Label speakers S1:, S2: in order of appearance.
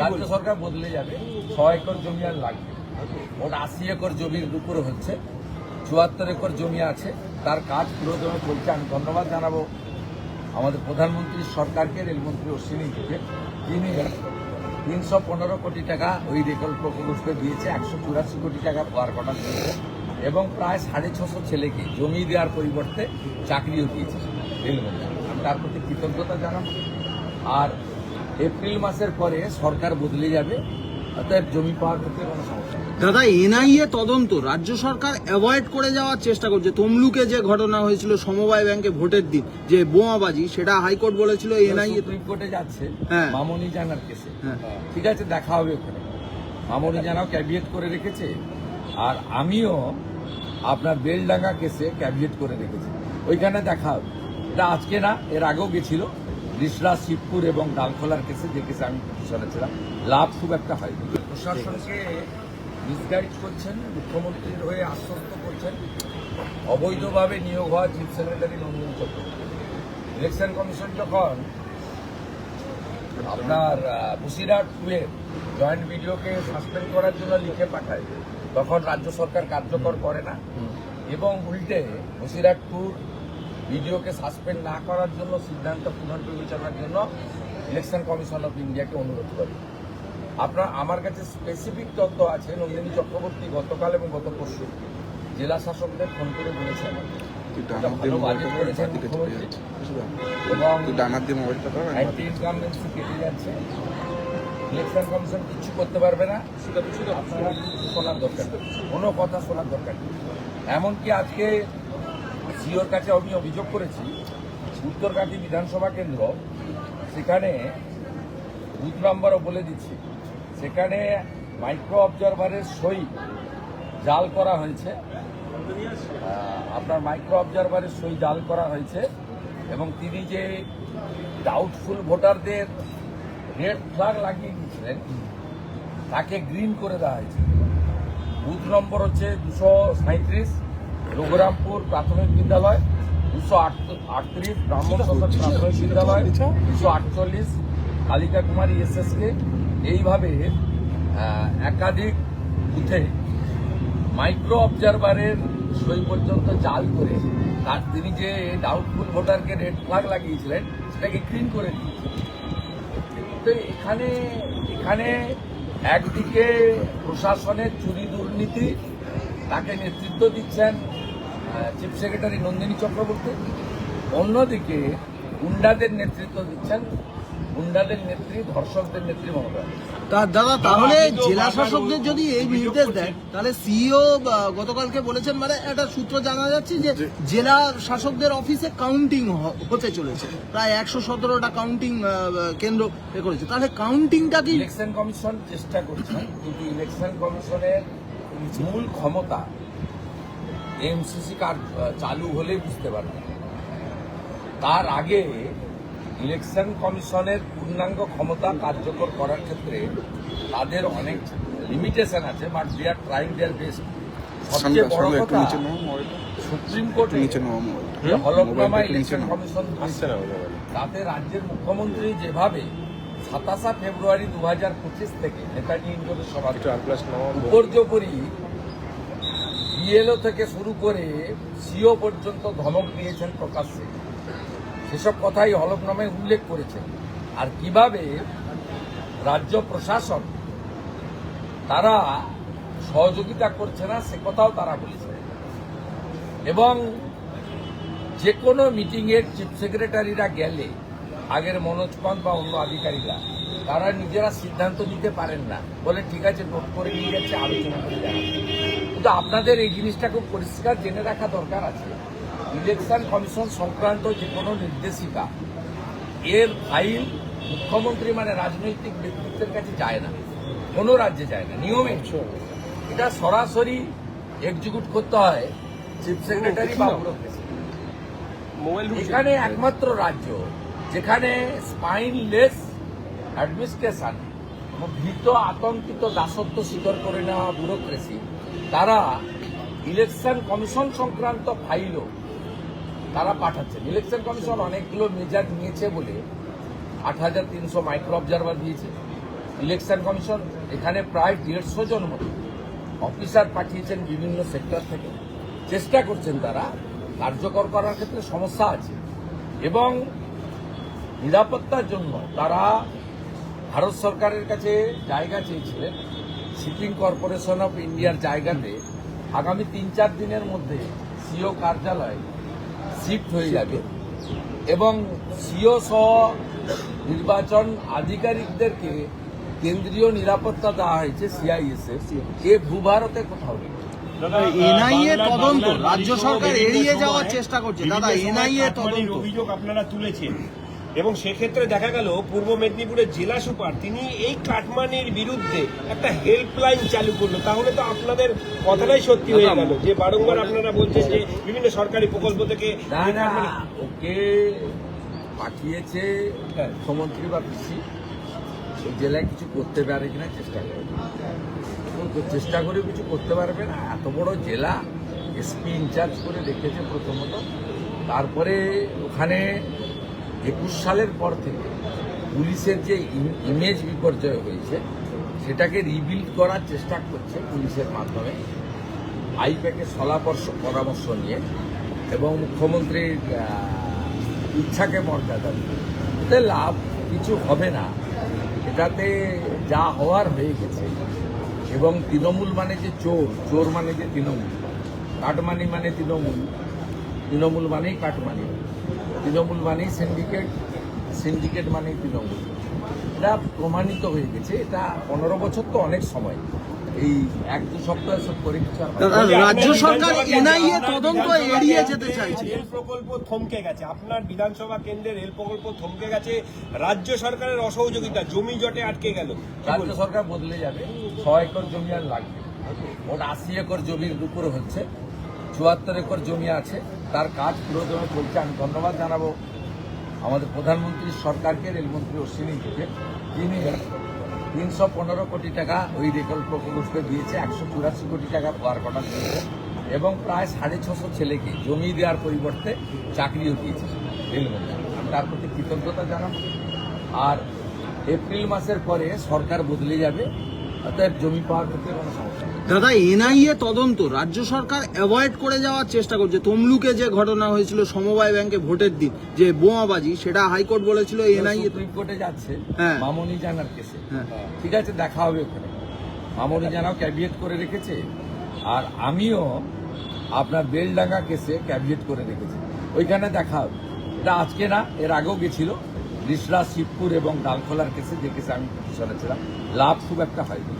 S1: রাজ্য সরকার বদলে যাবে। 6 একর জমি আর লাগবে, মোট 80 একর জমির উপরে হচ্ছে, 74 একর জমি আছে, তার কাজ পুরোদমে চলছে। আমি ধন্যবাদ জানাবো আমাদের প্রধানমন্ত্রী সরকারকে, রেলমন্ত্রী অশ্বিনীকে, তিনি 315 কোটি টাকা ওই রেকল প্রকল্পে দিয়েছে, 184 কোটি টাকা পাওয়ার কটা দিয়েছে এবং প্রায় 650 ছেলেকে জমি দেওয়ার পরিবর্তে চাকরিও দিয়েছে রেলমন্ত্রী। আমি তার প্রতি কৃতজ্ঞতা জানাবো। আর এপ্রিল মাসের পরে সরকার বদলে যাবে, অতএব জমি পাওয়ার ক্ষেত্রে কোনো সমস্যা নেই।
S2: দাদা, এনআইএ তদন্ত রাজ্য সরকার অ্যাভয়েড করে যাওয়ার চেষ্টা করছে। তমলুকে যে ঘটনা হয়েছিল সমবায় ব্যাংকে ভোটের দিন, যে বোমাবাজি, সেটা হাইকোর্ট বলেছিল এনআইএ
S1: সুপ্রিম কোর্টে যাচ্ছে
S2: হ্যাঁ।
S1: মামনি জানার কেসে।
S2: হ্যাঁ।
S1: ঠিক আছে, দেখা হবে ওখানে। মামনি জানাও ক্যাবিয়েট করে রেখেছে, আর আমিও আপনার বেলডাঙ্গা কেসে ক্যাবিয়েট করে রেখেছি, ওইখানে দেখা হবে। এটা আজকে না, এর আগেও গেছিল রিসরা, শিবপুর এবং ডালখোলার কেসে, যে কেসে আমি পিছনে ছিলাম। লাভ খুব একটা হয়নি। প্রশাসনকে মিসগাইড করছেন, মুখ্যমন্ত্রীর হয়ে আশ্বস্ত করছেন অবৈধভাবে নিয়োগ হওয়া চিফ সেক্রেটারি নন্দন চক্রবর্তী। ইলেকশন কমিশন যখন আপনার বসিরহাট 2-এর জয়েন্ট ভিডিওকে সাসপেন্ড করার জন্য লিখে পাঠায়, তখন রাজ্য সরকার কার্যকর করে না এবং উল্টে বসিরহাট 2 ভিডিওকে সাসপেন্ড না করার জন্য সিদ্ধান্ত পুনর্বিবেচনার জন্য ইলেকশন কমিশন অফ ইন্ডিয়াকে অনুরোধ করে। আমার কাছে স্পেসিফিক তথ্য আছে, নন্দিনী চক্রবর্তী গতকাল এবং গত পরশু জেলা শাসকদের ফোন করে বলেছেন ভালো বাজেট করেছেন মুখ্যমন্ত্রী এবং অ্যান্টি ইনকামবেন্সি কেটে যাচ্ছে, ইলেকশন কমিশন কিচ্ছু করতে পারবে না, আপনারা শোনার দরকার নেই, কোনো কথা শোনার দরকার নেই। এমনকি আজকে সিওর কাছে আমি অভিযোগ করেছি, উত্তরকাঠি বিধানসভা কেন্দ্র, সেখানে বুথ নাম্বারও বলে দিচ্ছি, সেখানে মাইক্রো অবজারভারের সই জাল করা হয়েছে, আপনার মাইক্রো অবজারভারের সই জাল করা হয়েছে এবং তিনি যে ডাউটফুল ভোটারদের রেড ফ্ল্যাগ লাগিয়ে দিয়েছিলেন তাকে গ্রিন করে দেওয়া হয়েছে। বুথ নম্বর হচ্ছে 237, রঘুরামপুর প্রাথমিক বিদ্যালয়, 238 ব্রাহ্মণ সদন প্রাথমিক বিদ্যালয়, 248 কালিকা কুমারী এসএসকে। এইভাবে একাধিক বুথে মাইক্রো অবজারভারের সই পর্যন্ত জাল করে তার তিনি যে ডাউটফুল ভোটারকে রেড ফ্ল্যাগ লাগিয়েছিলেন সেটাকে ক্লিন করে দিয়েছে। তো এখানে একদিকে প্রশাসনের চুরি দুর্নীতি, তাকে নেতৃত্ব দিচ্ছেন চিফ সেক্রেটারি নন্দিনী চক্রবর্তী, অন্যদিকে গুন্ডাদের নেতৃত্ব দিচ্ছেন গুন্ডাদের নেত্রী, ধর্ষকদের নেত্রী মমতা।
S2: দাদা, তাহলে জেলা শাসকদের যদি এই নির্দেশ দেয়, তাহলে সিইও গতকালকে বলেছেন, মানে একটা সূত্র জানা যাচ্ছে যে জেলা শাসকদের অফিসে কাউন্টিং হতে চলেছে, প্রায় 117টা কাউন্টিং কেন্দ্র করেছে। তাহলে কাউন্টিংটা কি?
S1: ইলেকশন কমিশন চেষ্টা করছে, কিন্তু ইলেকশন কমিশনের মূল ক্ষমতা এমসিসি কার্ড চালু হলে বুঝতে পারবে। তার আগে ইলেকশন কমিশনের পূর্ণাঙ্গ ক্ষমতা কার্যকর করার ক্ষেত্রে তাদের অনেক লিমিটেশন আছে, but they are trying their best. সবচেয়ে বড় কথা, সুপ্রিম কোর্টে হলফনামা ইলেকশন কমিশন তাতে রাজ্যের মুখ্যমন্ত্রী যেভাবে 27 ফেব্রুয়ারি 2025 থেকে নেতাজি ইন্ডোরের সভা উপর্যুপরি বিএলও থেকে শুরু করে সিও পর্যন্ত ধমক দিয়েছেন প্রকাশ্যে, সেসব কথাই হলফনামায় উল্লেখ করেছেন। আর কিভাবে রাজ্য প্রশাসন তারা সহযোগিতা করছে না সে কথাও তারা বলেছে। এবং যে কোনো মিটিংয়ের চিফ সেক্রেটারিরা গেলে আগের মনোজ পান্ত বা অন্য আধিকারিকরা তারা নিজেরা সিদ্ধান্ত নিতে পারেন না, বলে ঠিক আছে নোট করে নিয়ে যাচ্ছে, আলোচনা করে জানাবে। কিন্তু আপনাদের এই জিনিসটা খুব পরিষ্কার জেনে রাখা দরকার আছে, ইলেকশন কমিশন সংক্রান্ত যে কোনো নির্দেশিকা এর ফাইল মুখ্যমন্ত্রী মানে রাজনৈতিক ব্যক্তিত্বের কাছে যায় না, কোনো রাজ্যে যায় না নিয়মে। এটা সরাসরি এক্সিকিউট করতে হয় চিফ সেক্রেটারি বা ব্যুরোক্রেসি। এখানে একমাত্র রাজ্য যেখানে স্পাইনলেস অ্যাডমিনিস্ট্রেশন, ভীত আতঙ্কিত দাসত্ব স্বীকার করে নেওয়া ব্যুরোক্রেসি, তারা ইলেকশন কমিশন সংক্রান্ত ফাইলও তারা পাঠাচ্ছেন। ইলেকশন কমিশন অনেকগুলো মেজার নিয়েছে বলে 8,300 মাইক্রো অবজারভার দিয়েছে, ইলেকশন কমিশন এখানে প্রায় 150 জন মতো অফিসার পাঠিয়েছেন বিভিন্ন সেক্টর থেকে। চেষ্টা করছেন তারা কার্যকর করার ক্ষেত্রে সমস্যা আছে এবং নিরাপত্তার জন্য তারা ভারত সরকারের কাছে জায়গা চেয়েছিলেন। শিপিং কর্পোরেশন অফ ইন্ডিয়ার জায়গাতে আগামী 3-4 দিনের মধ্যে সিও কার্যালয় শিফট হয়ে যাবে এবং সিও সহ নির্বাচন আধিকারিকদেরকে কেন্দ্রীয় নিরাপত্তা দেওয়া হয়েছে সিআইএসএফ। এ ভূভারতে কোথাও নেই।
S2: এনআইএ তদন্ত রাজ্য সরকার এড়িয়ে যাওয়ার চেষ্টা করছে। দাদা, এনআইএ তদন্ত
S3: অভিযোগ আপনারা তুলেছেন এবং সেক্ষেত্রে দেখা গেল পূর্ব মেদিনীপুরের জেলা সুপার তিনি এই কাটমানির বিরুদ্ধে একটা হেল্পলাইন চালু করলো। তাহলে তো আপনাদের কথাটাই সত্যি হয়ে গেল যে বারংবার আপনারা বলছেন যে বিভিন্ন সরকারি প্রকল্প থেকে
S1: না ওকে পাঠিয়েছে মুখ্যমন্ত্রী বা পিসি জেলায় কিছু করতে পারে কিনা চেষ্টা করে, চেষ্টা করে কিছু করতে পারবে না। এত বড় জেলা এসপি ইনচার্জ করে রেখেছে প্রথমত, তারপরে ওখানে 21 সালের পর থেকে পুলিশের যে ইমেজ বিপর্যয় হয়েছে সেটাকে রিবিল্ড করার চেষ্টা করছে পুলিশের মাধ্যমে আইপ্যাকের পরামর্শ নিয়ে এবং মুখ্যমন্ত্রীর ইচ্ছাকে মর্যাদা দিয়ে। এতে লাভ কিছু হবে না, এটাতে যা হওয়ার হয়ে গেছে। এবং তৃণমূল মানে যে চোর মানে যে তৃণমূল, কাটমানি মানে তৃণমূল মানেই কাটমানি, তৃণমূল মানেই সিন্ডিকেট মানেই তৃণমূল। এটা প্রমাণিত হয়ে গেছে। এটা 15 বছর তো অনেক সময়, এই 1-2 সপ্তাহ সব করে কিছু আর হবে না।
S2: রাজ্য সরকার এনআইএ তদন্ত এড়িয়ে যেতে চাইছে।
S3: রেল প্রকল্প থমকে গেছে, আপনার বিধানসভা কেন্দ্রের রেল প্রকল্প থমকে গেছে রাজ্য সরকারের অসহযোগিতা, জমি জটে আটকে গেল।
S1: রাজ্য সরকার বদলে যাবে, 6 একর জমি আর লাগবে। মোট 80 একর জমির উপরে হচ্ছে, 74 একর জমি আছে, তার কাজ পুরোদমে চলছে। আমি ধন্যবাদ জানাবো আমাদের প্রধানমন্ত্রী সরকারকে, রেলমন্ত্রী অশ্বিনীকে, তিনি 315 কোটি টাকা ওই রেল প্রকল্পে দিয়েছে, 184 কোটি টাকা ওয়ার্ক অর্ডার দিয়েছে এবং প্রায় 650 ছেলেকে জমি দেওয়ার পরিবর্তে চাকরিও দিয়েছে রেলমন্ত্রী। আমি তার প্রতি কৃতজ্ঞতা জানাবো। আর এপ্রিল মাসের পরে সরকার বদলে যাবে, অতএব জমি পাওয়ার ক্ষেত্রে কোনো সমস্যা নেই।
S2: দাদা, এনআইএ তদন্ত রাজ্য সরকার অ্যাভয়েড করে যাওয়ার চেষ্টা করছে। তমলুকে যে ঘটনা হয়েছিল সমবায় ব্যাংকে ভোটের দিন যে বোমাবাজি, সেটা হাইকোর্ট বলেছিল এনআইএ
S1: সুপ্রিম কোর্টে যাচ্ছে
S2: হ্যাঁ।
S1: মামনি জানার কেসে।
S2: হ্যাঁ।
S1: ঠিক আছে, দেখা হবে ওখানে। মামনি জানাও ক্যাবিয়েট করে রেখেছে, আর আমিও আপনার বেলডাঙ্গা কেসে ক্যাবিয়েট করে রেখেছি, ওইখানে দেখা হবে। এটা আজকে না, এর আগেও গেছিল রিসরা, শিবপুর এবং ডালখোলার কেসে, যে কেসে আমি পিছনে ছিলাম। লাভ খুব একটা হয়নি।